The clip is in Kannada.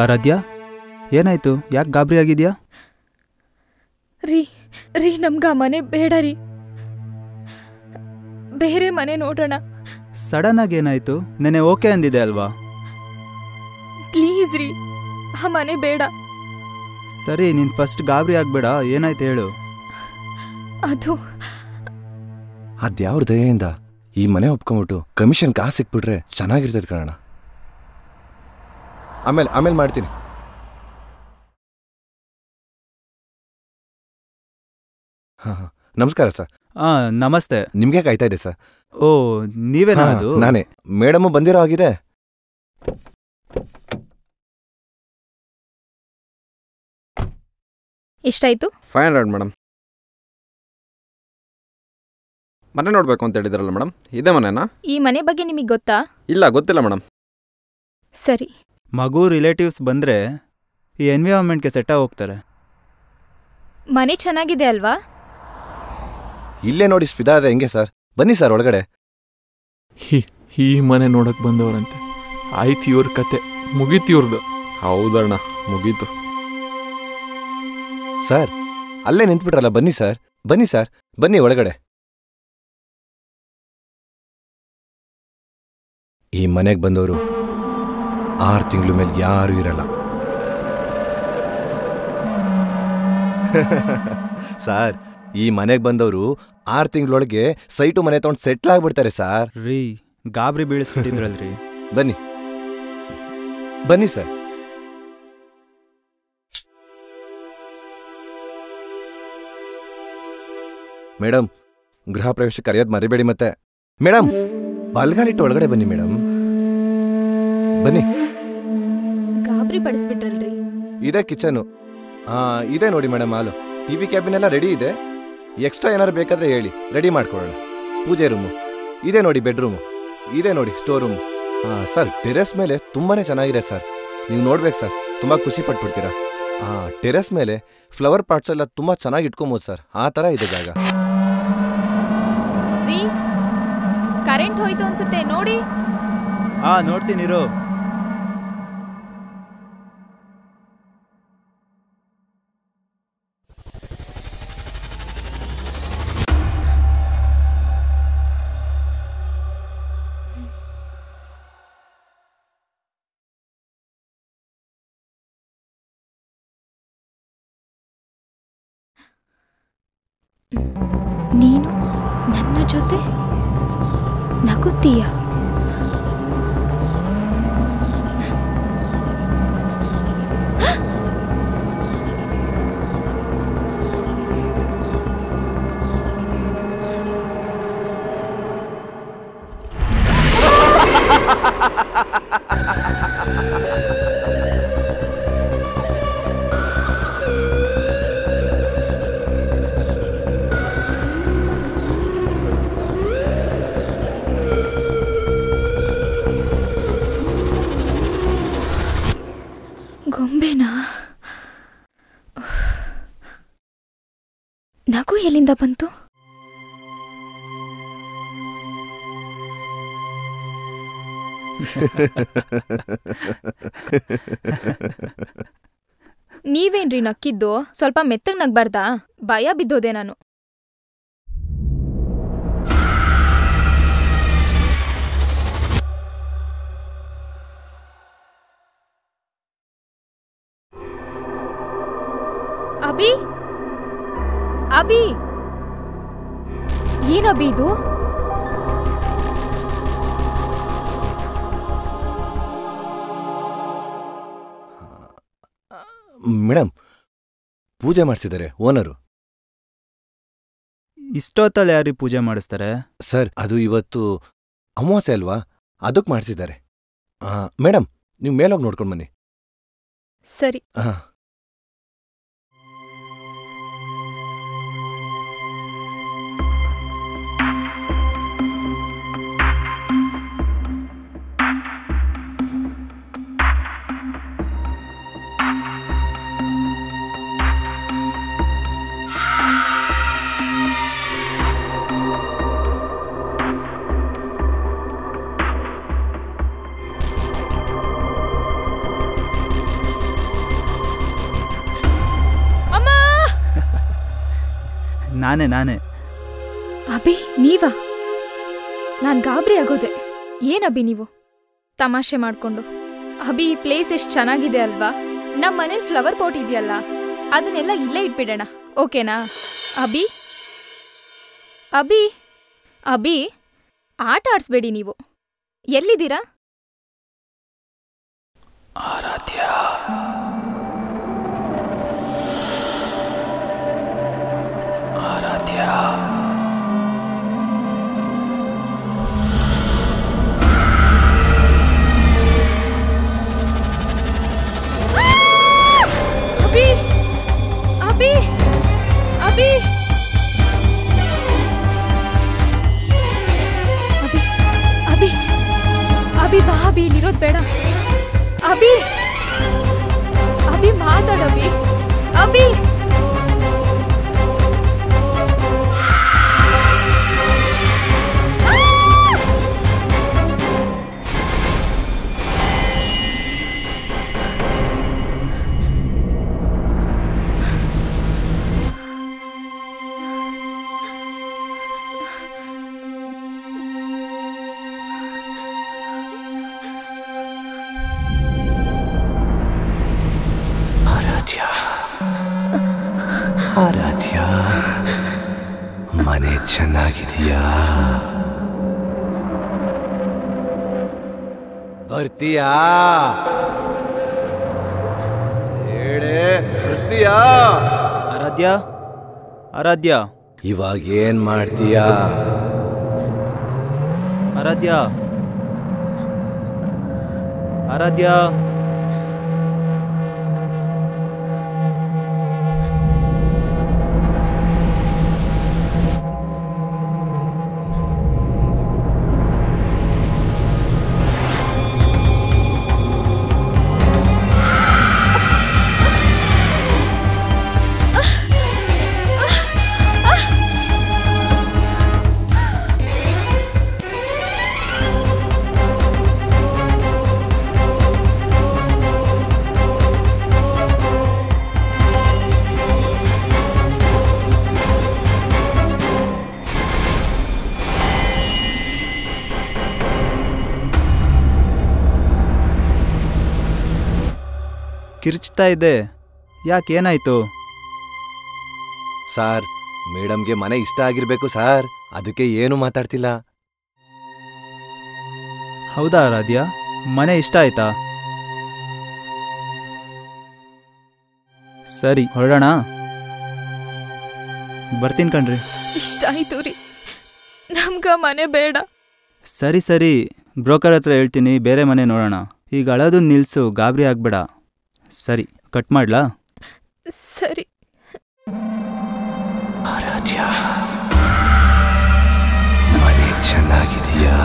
ಆರಾಧ್ಯ, ಏನಾಯ್ತು? ಯಾಕೆ ಗಾಬರಿ ಆಗಿದ್ಯಾ? ರೀ ನಮ್ಗೆ ಆ ಮನೆ ಬೇಡ ರೀ, ಬೇರೆ ಮನೆ ನೋಡೋಣ. ಸಡನ್ ಆಗಿ ಏನಾಯ್ತು? ನೆನೆ ಓಕೆ ಅಂದಿದೆ ಅಲ್ವಾ? ಪ್ಲೀಸ್ ರೀ, ಆ ಮನೆ ಬೇಡ. ಸರಿ, ನೀನು ಫಸ್ಟ್ ಗಾಬರಿ ಆಗ್ಬೇಡ. ಏನಾಯ್ತು ಹೇಳು. ಅದ್ಯಾವ್ರ ದಯೆಯಿಂದ ಈ ಮನೆ ಒಪ್ಕೊಂಬಿಟ್ಟು ಕಮಿಷನ್ ಕಾಸು ಸಿಕ್ಬಿಟ್ರೆ ಚೆನ್ನಾಗಿರ್ತದೆ ಕಣಣ್ಣ. ಆಮೇಲೆ ಮಾಡ್ತೀನಿ. ಹಾಂ, ನಮಸ್ಕಾರ ಸರ್. ನಮಸ್ತೆ. ನಿಮ್ಗೆ ಕಾಯ್ತಾ ಇದೆ ಸರ್. ಓ, ನೀವೇನಾ? ಅದು ನಾನೇ. ಮೇಡಮು ಬಂದಿರೋ ಆಗಿದೆ. ಎಷ್ಟಾಯ್ತು? 500 ಮೇಡಮ್. ಮನೆ ನೋಡ್ಬೇಕು ಅಂತ ಹೇಳಿದ್ರಲ್ಲ ಮೇಡಮ್, ಇದೇ ಮನೆನಾ? ಈ ಮನೆ ಬಗ್ಗೆ ನಿಮಗೆ ಗೊತ್ತಾ? ಇಲ್ಲ, ಗೊತ್ತಿಲ್ಲ ಮೇಡಮ್. ಸರಿ. ಮಗು ರಿಲೇಟಿವ್ಸ್ ಬಂದರೆ ಈ ಎನ್ವಿರಾನ್ಮೆಂಟ್ಗೆ ಸೆಟ್ಟಾಗಿ ಹೋಗ್ತಾರೆ. ಮನೆ ಚೆನ್ನಾಗಿದೆ ಅಲ್ವಾ? ಇಲ್ಲೇ ನೋಡಿ ಸ್ಪಿದಾ ಆದರೆ ಹೆಂಗೆ ಸರ್? ಬನ್ನಿ ಸರ್ ಒಳಗಡೆ. ಈ ಮನೆ ನೋಡಕ್ ಬಂದವರಂತೆ. ಆಯ್ತು, ಇವ್ರ ಕತೆ ಮುಗೀತು ಇವ್ರದ್ದು. ಹೌದಣ್ಣ, ಮುಗೀತು. ಸರ್, ಅಲ್ಲೇ ನಿಂತ್ಬಿಟ್ರಲ್ಲ, ಬನ್ನಿ ಸರ್, ಬನ್ನಿ ಸರ್, ಬನ್ನಿ ಒಳಗಡೆ. ಈ ಮನೆಗೆ ಬಂದವರು 6 ತಿಂಗಳ ಮೇಲೆ ಯಾರೂ ಇರಲ್ಲ. ಸಾರ್, ಈ ಮನೆಗೆ ಬಂದವರು 6 ತಿಂಗಳೊಳಗೆ ಸೈಟು ಮನೆ ತಗೊಂಡು ಸೆಟ್ಲ್ ಆಗ್ಬಿಡ್ತಾರೆ ಸಾರ್. ರೀ, ಗಾಬರಿ ಬೀಳಿಸ್ಬಿಟ್ಟಿದ್ರಲ್ರಿ. ಬನ್ನಿ ಬನ್ನಿ ಸರ್. ಮೇಡಮ್, ಗೃಹ ಪ್ರವೇಶ ಕರೆಯೋದು ಮರಿಬೇಡಿ. ಮತ್ತೆ ಮೇಡಮ್, ಬಲ್ಗಾಲಿಟ್ಟು ಒಳಗಡೆ ಬನ್ನಿ ಮೇಡಮ್, ಬನ್ನಿ. ಗಾಬರಿ ಪಡಿಸ್ಬಿಟ್ರಲ್ರಿ. ಇದೇ ಕಿಚನು. ಇದೆ ನೋಡಿ ಮೇಡಮ್, ಹಾಲು, ಟಿವಿ ಕ್ಯಾಬಿನ್ ಎಲ್ಲ ರೆಡಿ ಇದೆ. ಎಕ್ಸ್ಟ್ರಾ ಏನಾರು ಬೇಕಾದ್ರೆ ಹೇಳಿ, ರೆಡಿ ಮಾಡ್ಕೊಳ್ಳೋಣ. ಪೂಜೆ ರೂಮು ಇದೆ ನೋಡಿ, ಬೆಡ್ರೂಮು ಇದೆ ನೋಡಿ, ಸ್ಟೋರ್ ರೂಮು. ಸರ್, ಟೆರೆಸ್ ಮೇಲೆ ತುಂಬಾನೇ ಚೆನ್ನಾಗಿದೆ ಸರ್, ನೀವು ನೋಡ್ಬೇಕು ಸರ್, ತುಂಬ ಖುಷಿ ಪಟ್ಬಿಡ್ತೀರಾ. ಟೆರೆಸ್ ಮೇಲೆ ಫ್ಲವರ್ ಪಾಟ್ಸ್ ಎಲ್ಲ ತುಂಬ ಚೆನ್ನಾಗಿ ಇಟ್ಕೊಬೋದು ಸರ್, ಆ ಥರ ಇದೆ ಜಾಗ. ಕರೆಂಟ್ ಹೋಯ್ತು ಅನ್ಸುತ್ತೆ, ನೋಡಿ. ನೋಡ್ತೀನಿರೋ. ನೀನು ನನ್ನ ಜೊತೆ ನಗುತ್ತೀಯ? ಗೊಂಬೆನಾ? ನಗು ಎಲ್ಲಿಂದ ಬಂತು? ನೀವೇನ್ರಿ ನಕ್ಕಿದ್ದು? ಸ್ವಲ್ಪ ಮೆತ್ತಗ್ ನಗ್ಬಾರ್ದಾ? ಭಯ ಬಿದ್ದೋದೆ ನಾನು. ಅಭಿ, ಅಭಿ, ಏನಭಿ ಇದು? ಮೇಡಮ್, ಪೂಜೆ ಮಾಡಿಸಿದ್ದಾರೆ ಓನರು. ಇಷ್ಟೊತ್ತಲ್ಲಿ ಯಾರೀ ಪೂಜೆ ಮಾಡಿಸ್ತಾರೆ? ಸರ್ ಅದು ಇವತ್ತು ಅಮಾವಾಸ್ಯೆ ಅಲ್ವಾ, ಅದಕ್ಕೆ ಮಾಡಿಸಿದ್ದಾರೆ. ಮೇಡಮ್, ನೀವು ಮೇಲೋಗಿ ನೋಡ್ಕೊಂಡು ಬನ್ನಿ. ಸರಿ. ಹಾಂ. ನಾನೇ. ಅಭಿ ನೀವಾ? ನಾನ್ ಗಾಬರಿ ಆಗೋದೆ. ಏನ್ ಅಭಿ ನೀವು ತಮಾಷೆ ಮಾಡ್ಕೊಂಡು? ಅಭಿ ಈ ಪ್ಲೇಸ್ ಎಷ್ಟು ಚೆನ್ನಾಗಿದೆ ಅಲ್ವಾ? ನಮ್ಮ ಮನೇಲಿ ಫ್ಲವರ್ ಪಾಟ್ ಇದೆಯಲ್ಲ, ಅದನ್ನೆಲ್ಲ ಇಲ್ಲೇ ಇಟ್ಬಿಡೋಣ, ಓಕೆನಾ? ಅಭಿ ಅಭಿ ಅಭಿ ಆಟ ಆಡ್ಸ್ಬೇಡಿ ನೀವು. ಎಲ್ಲಿದ್ದೀರಾ? ಆರಾಧ್ಯ, ಆರಾಧ್ಯ, ಅಭಿ ಅಭಿ ಅಭಿ ಅಭಿ ಅಭಿ ಅಭಿ ಬಾ ಅಭಿ, ಇಲ್ಲಿರೋದು ಬೇಡ. ಅಭಿ ಅಭಿ ಮಾತಾಡಭಿ. ಅಭಿ ಆರಾಧ್ಯ, ಮನೆ ಚೆನ್ನಾಗಿದೆಯಾ? ಬರ್ತೀಯಾ? ಹೇಳೇ, ಬರ್ತೀಯಾ? ಆರಾಧ್ಯ, ಇವಾಗ ಏನ್ ಮಾಡ್ತೀಯಾ? ಆರಾಧ್ಯ. ಕಿರ್ಚ್ತಾ ಇದೆ, ಯಾಕೇನಾಯ್ತು? ಸಾರ್, ಮೇಡಮ್ಗೆ ಮನೆ ಇಷ್ಟ ಆಗಿರ್ಬೇಕು ಸಾರ್, ಅದಕ್ಕೆ ಏನು ಮಾತಾಡ್ತಿಲ್ಲ. ಹೌದಾ ಆರಾಧ್ಯ, ಮನೆ ಇಷ್ಟ ಆಯ್ತಾ? ಸರಿ, ಹೊರಡೋಣ. ಬರ್ತೀನಿ ಕಣ್ರಿ. ಇಷ್ಟ ಆಯ್ತು ರೀ, ನಮ್ಗ ಮನೆ ಬೇಡ. ಸರಿ, ಬ್ರೋಕರ್ ಹತ್ರ ಹೇಳ್ತೀನಿ, ಬೇರೆ ಮನೆ ನೋಡೋಣ. ಈಗ ಅಳೋದು ನಿಲ್ಸು, ಗಾಬರಿ ಆಗ್ಬೇಡ. ಸರಿ, ಕಟ್ ಮಾಡ್ಲಾ? ಸರಿ. ಆರಾಧ್ಯ, ಮನೆ ಚೆನ್ನಾಗಿದೆಯಾ?